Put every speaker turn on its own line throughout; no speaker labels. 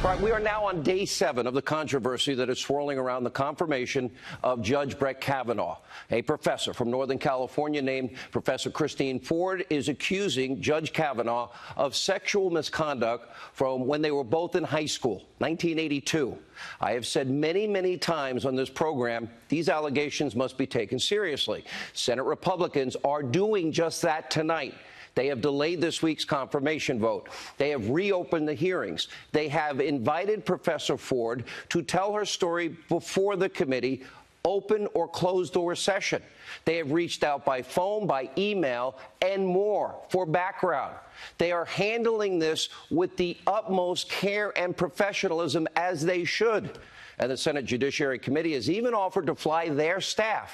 All right, we are now on day 7 of the controversy that is swirling around the confirmation of Judge Brett Kavanaugh. A professor from Northern California named Professor Christine Ford is accusing Judge Kavanaugh of sexual misconduct from when they were both in high school, 1982. I have said many, many times on this program, these allegations must be taken seriously. Senate Republicans are doing just that tonight. They have delayed this week's confirmation vote. They have reopened the hearings. They have invited Professor Ford to tell her story before the committee, open or closed door session. They have reached out by phone, by email, and more for background. They are handling this with the utmost care and professionalism, as they should. And the Senate Judiciary Committee has even offered to fly their staff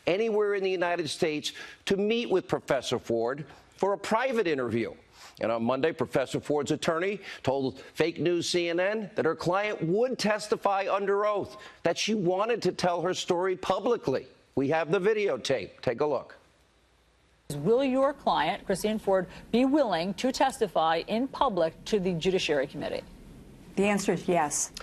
anywhere in the United States to meet with Professor Ford for a private interview. And on Monday, Professor Ford's attorney told fake news CNN that her client would testify under oath, that she wanted to tell her story publicly. We have the videotape. Take a look.
Will your client, Christine Ford, be willing to testify in public to the Judiciary Committee?
The answer is yes.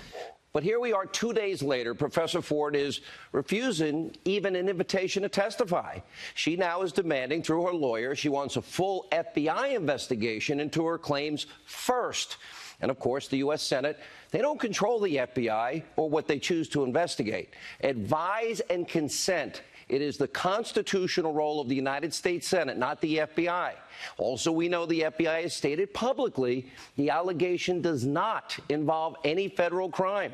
But here we are 2 days later. Professor Ford is refusing even an invitation to testify. She now is demanding through her lawyer, she wants a full FBI investigation into her claims first. And of course, the U.S. Senate, they don't control the FBI or what they choose to investigate. Advise and consent. It is the constitutional role of the United States Senate, not the FBI. Also, we know the FBI has stated publicly the allegation does not involve any federal crime.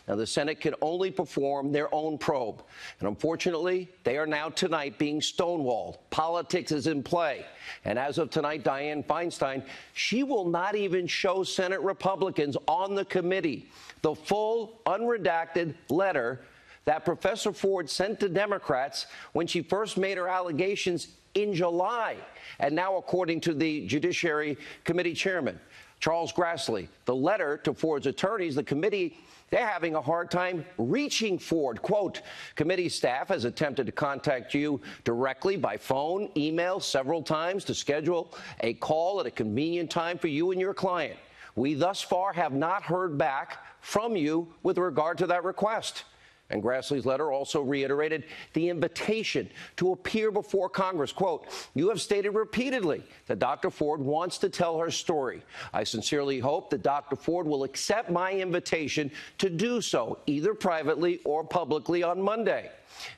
Now, the Senate can only perform their own probe. And unfortunately, they are now tonight being stonewalled. Politics is in play. And as of tonight, Dianne Feinstein, she will not even show Senate Republicans on the committee the full, unredacted letter that Professor Ford sent to Democrats when she first made her allegations in July. And now, according to the Judiciary Committee Chairman, Charles Grassley, the letter to Ford's attorneys, the committee, they're having a hard time reaching Ford. Quote, committee staff has attempted to contact you directly by phone, email several times to schedule a call at a convenient time for you and your client. We thus far have not heard back from you with regard to that request. And Grassley's letter also reiterated the invitation to appear before Congress. Quote, you have stated repeatedly that Dr. Ford wants to tell her story. I sincerely hope that Dr. Ford will accept my invitation to do so, either privately or publicly on Monday.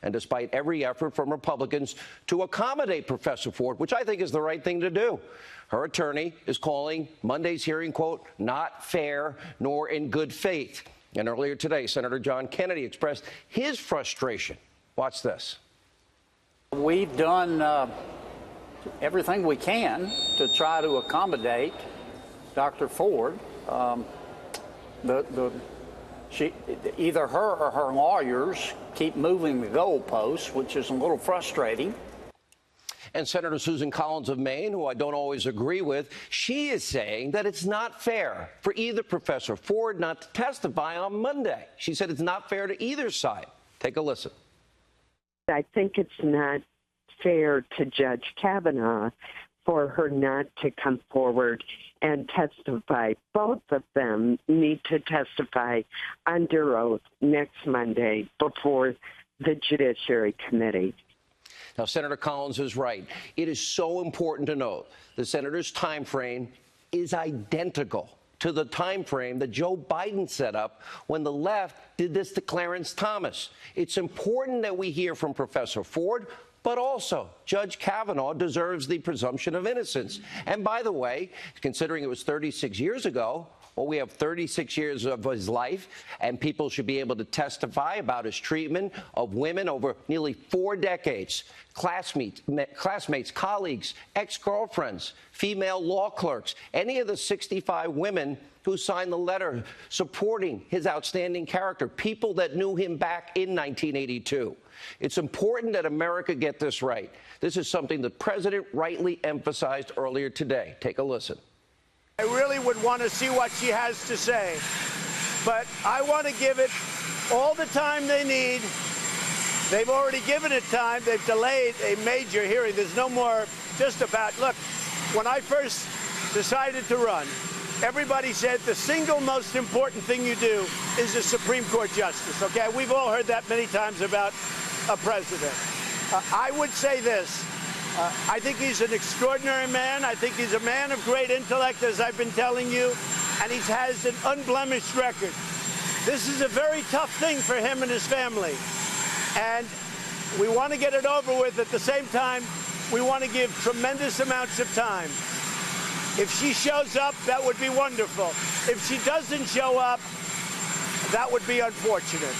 And despite every effort from Republicans to accommodate Professor Ford, which I think is the right thing to do, her attorney is calling Monday's hearing, quote, not fair nor in good faith. And earlier today, Senator John Kennedy expressed his frustration. Watch this.
We've done everything we can to try to accommodate Dr. Ford. Either her or her lawyers keep moving the goalposts, which is a little frustrating.
And Senator Susan Collins of Maine, who I don't always agree with, she is saying that it's not fair for either Professor Ford not to testify on Monday. She said it's not fair to either side. Take a listen.
I think it's not fair to Judge Kavanaugh for her not to come forward and testify. Both of them need to testify under oath next Monday before the Judiciary Committee.
Now, Senator Collins is right. It is so important to note the senator's time frame is identical to the time frame that Joe Biden set up when the left did this to Clarence Thomas. It's important that we hear from Professor Ford, but also Judge Kavanaugh deserves the presumption of innocence. And by the way, considering it was 36 years ago, well, we have 36 years of his life, and people should be able to testify about his treatment of women over nearly 4 decades. Classmates, colleagues, ex-girlfriends, female law clerks, any of the 65 women who signed the letter supporting his outstanding character, people that knew him back in 1982. It's important that America get this right. This is something the president rightly emphasized earlier today. Take a listen.
I really would want to see what she has to say, but I want to give it all the time they need. They've already given it time. They've delayed a major hearing. There's no more just about, look, when I first decided to run, everybody said the single most important thing you do is a Supreme Court justice, okay? We've all heard that many times about a president. I would say this. I think he's an extraordinary man. I think he's a man of great intellect, as I've been telling you, and he has an unblemished record. This is a very tough thing for him and his family, and we want to get it over with. At the same time, we want to give tremendous amounts of time. If she shows up, that would be wonderful. If she doesn't show up, that would be unfortunate.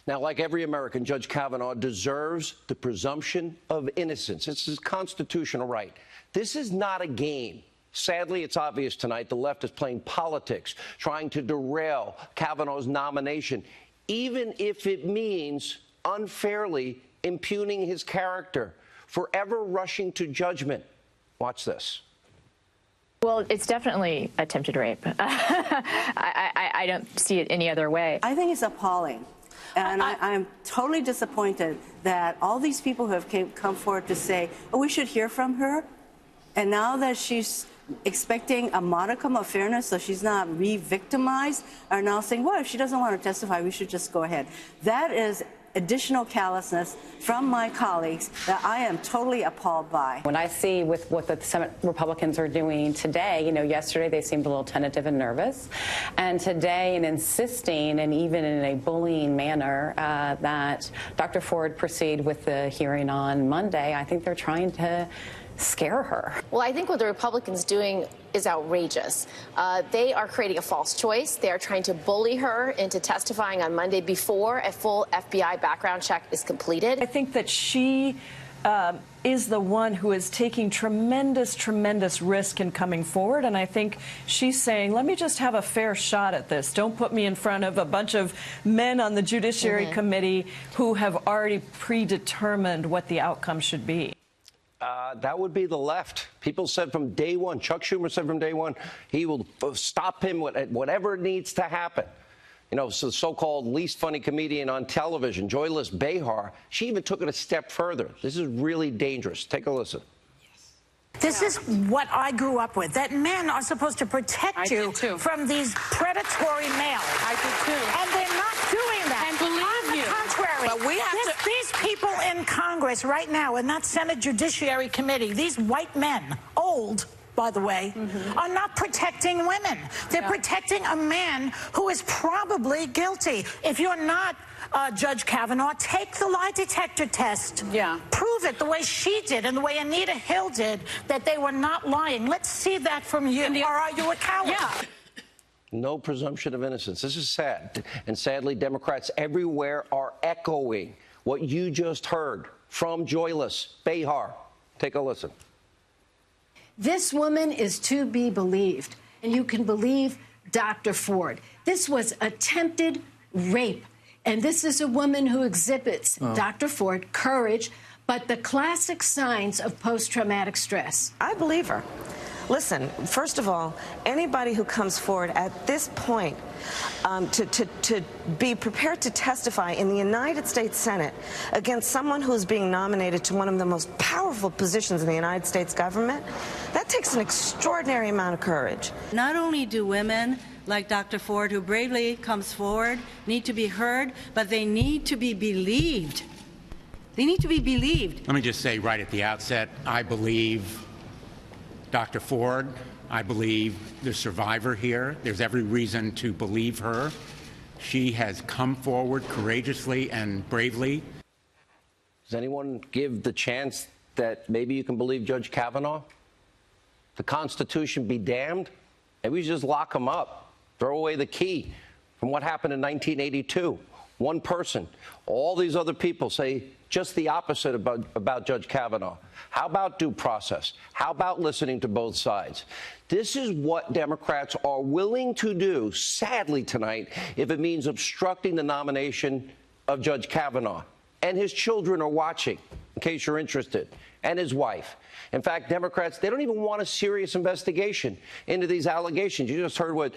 Now, like every American, Judge Kavanaugh deserves the presumption of innocence. It's his constitutional right. This is not a game. Sadly, it's obvious tonight the left is playing politics, trying to derail Kavanaugh's nomination, even if it means unfairly impugning his character, forever rushing to judgment. Watch this.
Well, it's definitely attempted rape. I don't see it any other way.
I think it's appalling. And I'm totally disappointed that all these people who have come forward to say, oh, we should hear from her. And now that she's expecting a modicum of fairness so she's not re-victimized, are now saying, well, if she doesn't want to testify, we should just go ahead. That is additional callousness from my colleagues that I am totally appalled by.
When I see with what the Senate Republicans are doing today, you know, yesterday they seemed a little tentative and nervous, and today in insisting and even in a bullying manner that Dr. Ford proceed with the hearing on Monday, I think they're trying to scare her.
Well, I think what the Republicans doing is outrageous. They are creating a false choice. They are trying to bully her into testifying on Monday before a full FBI background check is completed.
I think that she is the one who is taking tremendous risk in coming forward. And I think she's saying, let me just have a fair shot at this. Don't put me in front of a bunch of men on the Judiciary Committee who have already predetermined what the outcome should be.
That would be the left. People said from day one, Chuck Schumer said from day one, he will stop him whatever needs to happen. You know, so the so-called least funny comedian on television, Joyless Behar, she even took it a step further. This is really dangerous. Take a listen.
This is what I grew up with, that men are supposed to protect you from these predatory males.
I do too.
And they're not doing that.
And believe you.
On the contrary,
But we have
these people in Congress right now, in that Senate Judiciary Committee, these white men, old, by the way, are not protecting women. They're protecting a man who is probably guilty. If you're not Judge Kavanaugh, take the lie detector test.
Yeah.
Prove it the way she did and the way Anita Hill did, that they were not lying. Let's see that from you. Or are you a coward?
Yeah.
No presumption of innocence. This is sad. And sadly, Democrats everywhere are echoing what you just heard from Joyless Behar. Take a listen.
This woman is to be believed, and you can believe Dr. Ford. This was attempted rape, and this is a woman who exhibits, Dr. Ford, courage, but the classic signs of post-traumatic stress.
I believe her. Listen, first of all, anybody who comes forward at this point to be prepared to testify in the United States Senate against someone who's being nominated to one of the most powerful positions in the United States government, that takes an extraordinary amount of courage.
Not only do women like Dr. Ford, who bravely comes forward, need to be heard, but they need to be believed. They need to be believed.
Let me just say right at the outset, I believe Dr. Ford. I believe the survivor here. There's every reason to believe her. She has come forward courageously and bravely.
Does anyone give the chance that maybe you can believe Judge Kavanaugh? The Constitution be damned? Maybe we just lock him up, throw away the key from what happened in 1982. One person. All these other people say just the opposite about Judge Kavanaugh. How about due process? How about listening to both sides? This is what Democrats are willing to do, sadly, tonight, if it means obstructing the nomination of Judge Kavanaugh. And his children are watching, in case you're interested, and his wife. In fact, Democrats, they don't even want a serious investigation into these allegations. You just heard what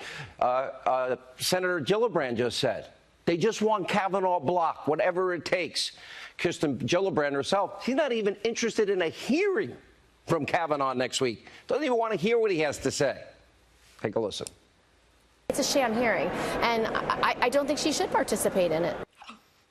Senator Gillibrand just said. They just want Kavanaugh blocked, whatever it takes. Kirsten Gillibrand herself, she's not even interested in a hearing from Kavanaugh next week. Doesn't even want to hear what he has to say. Take a listen.
It's a sham hearing, and I don't think she should participate in it.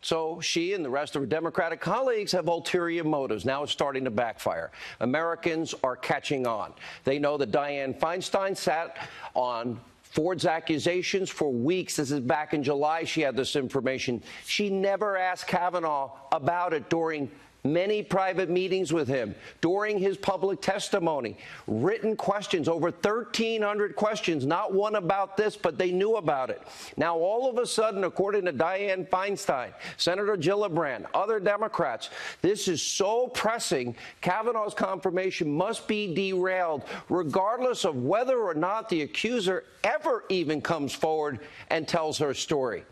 So she and the rest of her Democratic colleagues have ulterior motives. Now it's starting to backfire. Americans are catching on. They know that Dianne Feinstein sat on Ford's accusations for weeks. This is back in July she had this information. She never asked Kavanaugh about it during many private meetings with him, during his public testimony, written questions, over 1,300 questions, not one about this, but they knew about it. Now, all of a sudden, according to Dianne Feinstein, Senator Gillibrand, other Democrats, this is so pressing, Kavanaugh's confirmation must be derailed, regardless of whether or not the accuser ever even comes forward and tells her story.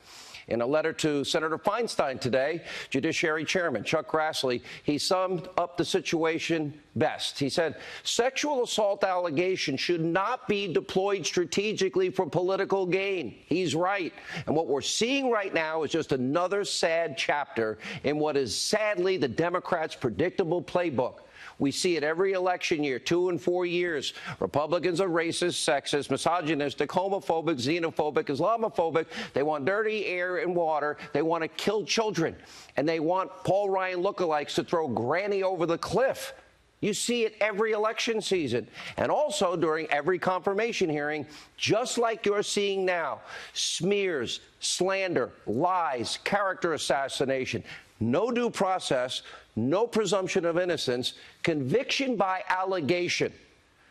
In a letter to Senator Feinstein today, Judiciary Chairman Chuck Grassley, he summed up the situation best. He said, sexual assault allegations should not be deployed strategically for political gain. He's right. And what we're seeing right now is just another sad chapter in what is sadly the Democrats' predictable playbook. We see it every election year, 2 and 4 years. Republicans are racist, sexist, misogynistic, homophobic, xenophobic, Islamophobic. They want dirty air and water. They want to kill children. And they want Paul Ryan lookalikes to throw Granny over the cliff. You see it every election season. And also during every confirmation hearing, just like you're seeing now, smears, slander, lies, character assassination, no due process, no presumption of innocence, conviction by allegation.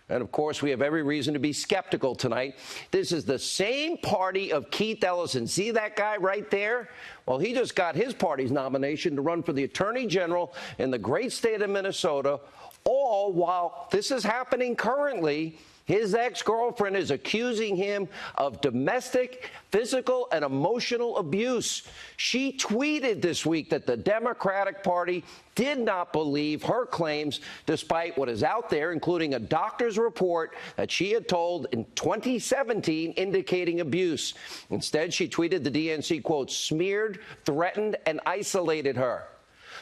And, of course, we have every reason to be skeptical tonight. This is the same party of Keith Ellison. See that guy right there? Well, he just got his party's nomination to run for the Attorney General in the great state of Minnesota, all while this is happening currently. His ex-girlfriend is accusing him of domestic, physical, and emotional abuse. She tweeted this week that the Democratic Party did not believe her claims, despite what is out there, including a doctor's report that she had told in 2017 indicating abuse. Instead, she tweeted the DNC, quote, smeared, threatened, and isolated her.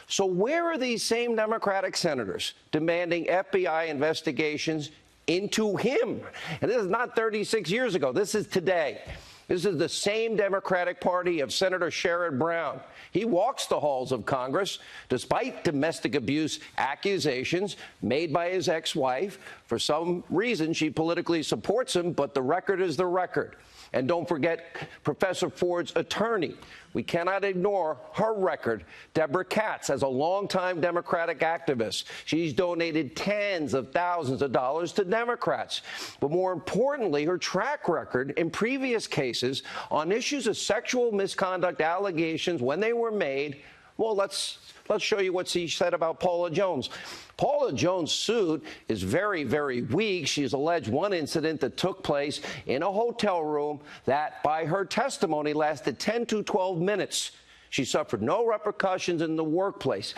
So where are these same Democratic senators demanding FBI investigations into him? And this is not 36 years ago. This is today. This is the same Democratic Party of Senator Sherrod Brown. He walks the halls of Congress despite domestic abuse accusations made by his ex-wife. For some reason, she politically supports him, but the record is the record. And don't forget Professor Ford's attorney. We cannot ignore her record. Deborah Katz, as a longtime Democratic activist, she's donated tens of thousands of dollars to Democrats. But more importantly, her track record in previous cases on issues of sexual misconduct allegations when they were made. Well, let's show you what she said about Paula Jones. Paula Jones' suit is very, very weak. She's alleged one incident that took place in a hotel room that, by her testimony, lasted 10 to 12 minutes. She suffered no repercussions in the workplace.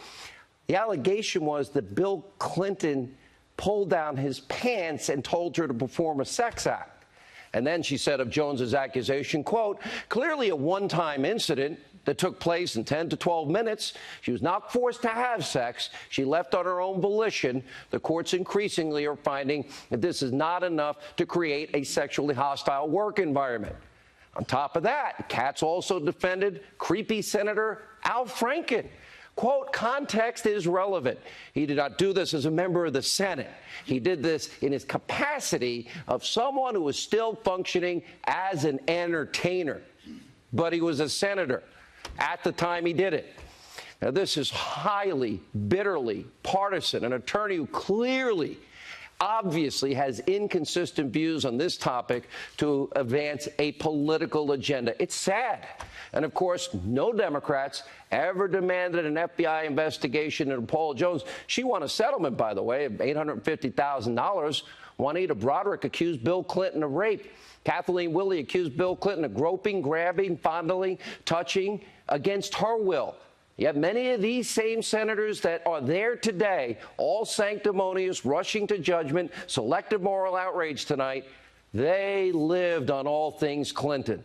The allegation was that Bill Clinton pulled down his pants and told her to perform a sex act. And then she said of Jones's accusation, quote, clearly a one-time incident that took place in 10 to 12 minutes. She was not forced to have sex. She left on her own volition. The courts increasingly are finding that this is not enough to create a sexually hostile work environment. On top of that, Katz also defended creepy Senator Al Franken. Quote, context is relevant. He did not do this as a member of the Senate. He did this in his capacity of someone who was still functioning as an entertainer. But he was a senator at the time he did it. Now, this is highly, bitterly partisan. An attorney who clearly, obviously has inconsistent views on this topic to advance a political agenda. It's sad. And, of course, no Democrats ever demanded an FBI investigation into Paula Jones. She won a settlement, by the way, of $850,000. Juanita Broderick accused Bill Clinton of rape. Kathleen Willey accused Bill Clinton of groping, grabbing, fondling, touching against her will. Yet many of these same senators that are there today, all sanctimonious, rushing to judgment, selective moral outrage tonight, they lived on all things Clinton.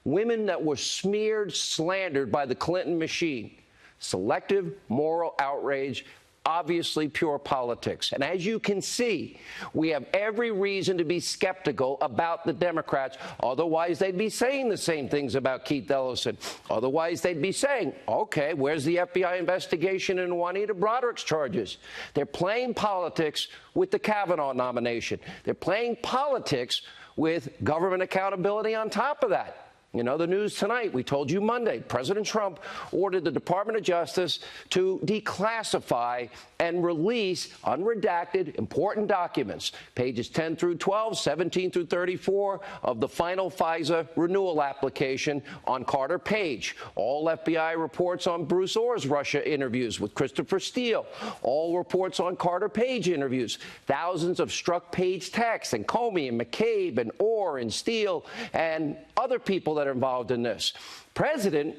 Women that were smeared, slandered by the Clinton machine. Selective moral outrage obviously pure politics. And as you can see, we have every reason to be skeptical about the Democrats. Otherwise, they'd be saying the same things about Keith Ellison. Otherwise, they'd be saying, okay, where's the FBI investigation into Juanita Broderick's charges? They're playing politics with the Kavanaugh nomination. They're playing politics with government accountability on top of that. You know, the news tonight, we told you Monday, President Trump ordered the Department of Justice to declassify and release unredacted important documents, pages 10 through 12, 17 through 34 of the final FISA renewal application on Carter Page. All FBI reports on Bruce Orr's Russia interviews with Christopher Steele. All reports on Carter Page interviews. Thousands of struck Page texts, and Comey and McCabe and Orr and Steele and other people that are involved in this. President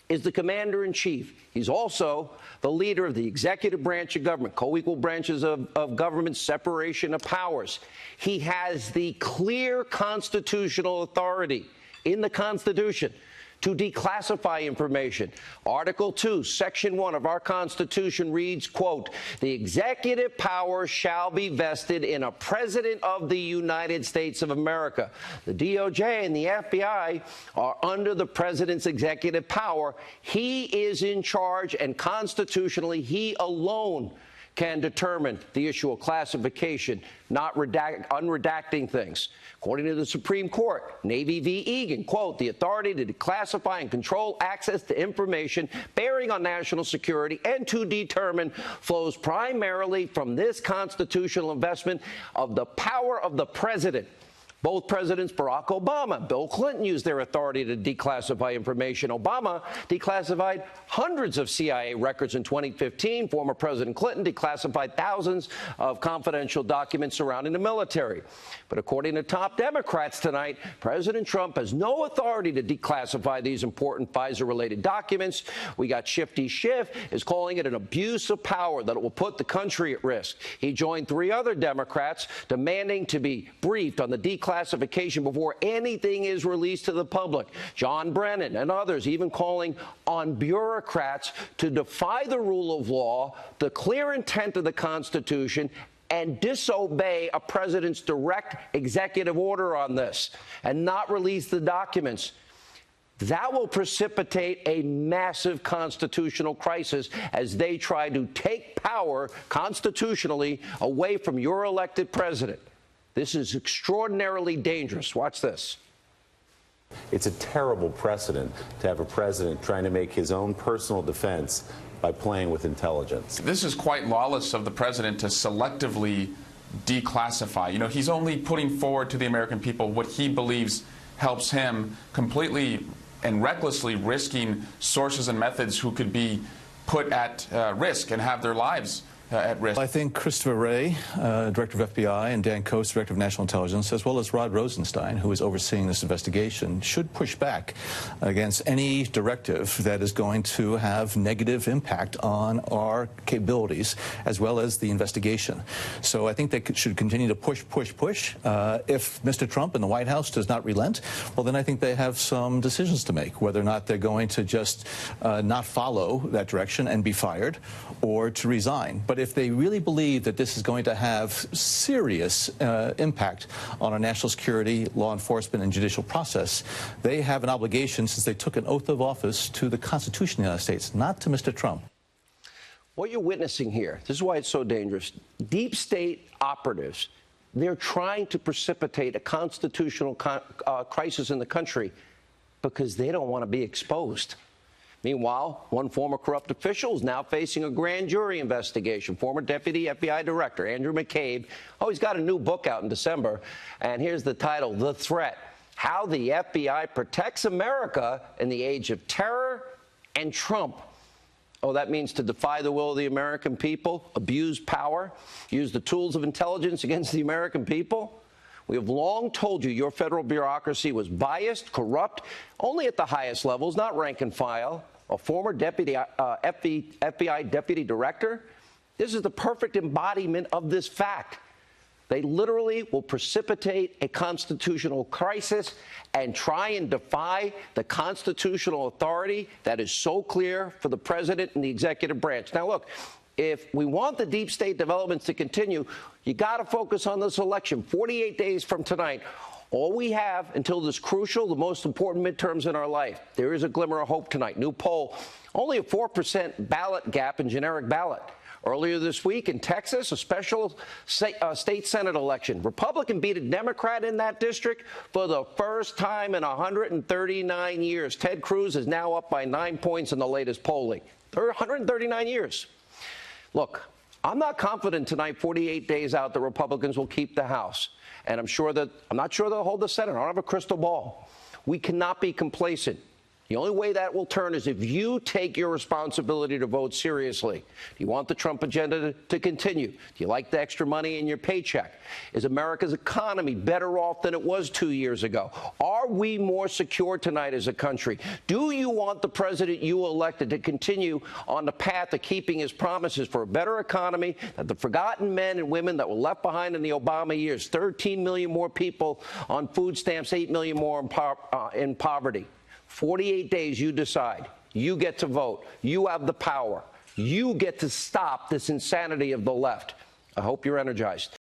is the commander-in-chief. He's also the leader of the executive branch of government, co-equal branches of government, separation of powers. He has the clear constitutional authority in the Constitution to declassify information. Article 2, Section 1 of our Constitution reads, quote, the executive power shall be vested in a president of the United States of America. The DOJ and the FBI are under the president's executive power. He is in charge, and constitutionally, he alone can determine the issue of classification, not unredacting things. According to the Supreme Court, Navy v. Egan, quote, the authority to declassify and control access to information bearing on national security and to determine flows primarily from this constitutional investment of the power of the president. Both Presidents Barack Obama and Bill Clinton used their authority to declassify information. Obama declassified hundreds of CIA records in 2015. Former President Clinton declassified thousands of confidential documents surrounding the military. But according to top Democrats tonight, President Trump has no authority to declassify these important FISA-related documents. We got Shifty Schiff is calling it an abuse of power that will put the country at risk. He joined 3 other Democrats demanding to be briefed on the declassification before anything is released to the public. John Brennan and others even calling on bureaucrats to defy the rule of law, the clear intent of the Constitution, and disobey a president's direct executive order on this and not release the documents. That will precipitate a massive constitutional crisis as they try to take power constitutionally away from your elected president. This is extraordinarily dangerous. Watch this.
It's a terrible precedent to have a president trying to make his own personal defense by playing with intelligence.
This is quite lawless of the president to selectively declassify. You know, he's only putting forward to the American people what he believes helps him, completely and recklessly risking sources and methods who could be put at risk and have their lives at risk.
I think Christopher Wray, Director of FBI, and Dan Coats, Director of National Intelligence, as well as Rod Rosenstein, who is overseeing this investigation, should push back against any directive that is going to have negative impact on our capabilities, as well as the investigation. So I think they should continue to push. If Mr. Trump and the White House does not relent, well, then I think they have some decisions to make, whether or not they're going to just not follow that direction and be fired, or to resign. But if they really believe that this is going to have serious impact on our national security, law enforcement, and judicial process, they have an obligation, since they took an oath of office, to the Constitution of the United States, not to Mr. Trump.
What you're witnessing here, this is why it's so dangerous. Deep state operatives, they're trying to precipitate a constitutional crisis in the country because they don't want to be exposed. Meanwhile, one former corrupt official is now facing a grand jury investigation. Former Deputy FBI Director Andrew McCabe. Oh, he's got a new book out in December. And here's the title, The Threat: How the FBI Protects America in the Age of Terror and Trump. Oh, that means to defy the will of the American people, abuse power, use the tools of intelligence against the American people. We have long told you your federal bureaucracy was biased, corrupt, only at the highest levels, not rank and file. A former FBI deputy director. This is the perfect embodiment of this fact. They literally will precipitate a constitutional crisis and try and defy the constitutional authority that is so clear for the president and the executive branch. Now, look, if we want the deep state developments to continue, you got to focus on this election. 48 days from tonight, all we have until this crucial, the most important midterms in our life. There is a glimmer of hope tonight. New poll, only a 4% ballot gap in generic ballot. Earlier this week in Texas, a special state Senate election. Republican beat a Democrat in that district for the first time in 139 years. Ted Cruz is now up by 9 points in the latest polling. 139 years. Look, I'm not confident tonight, 48 days out, that Republicans will keep the House. And I'm not sure they'll hold the Senate. I don't have a crystal ball. We cannot be complacent. The only way that will turn is if you take your responsibility to vote seriously. Do you want the Trump agenda to continue? Do you like the extra money in your paycheck? Is America's economy better off than it was 2 years ago? Are we more secure tonight as a country? Do you want the president you elected to continue on the path of keeping his promises for a better economy, that the forgotten men and women that were left behind in the Obama years, 13 million more people on food stamps, 8 million more in poverty? 48 days, you decide. You get to vote. You have the power. You get to stop this insanity of the left. I hope you're energized.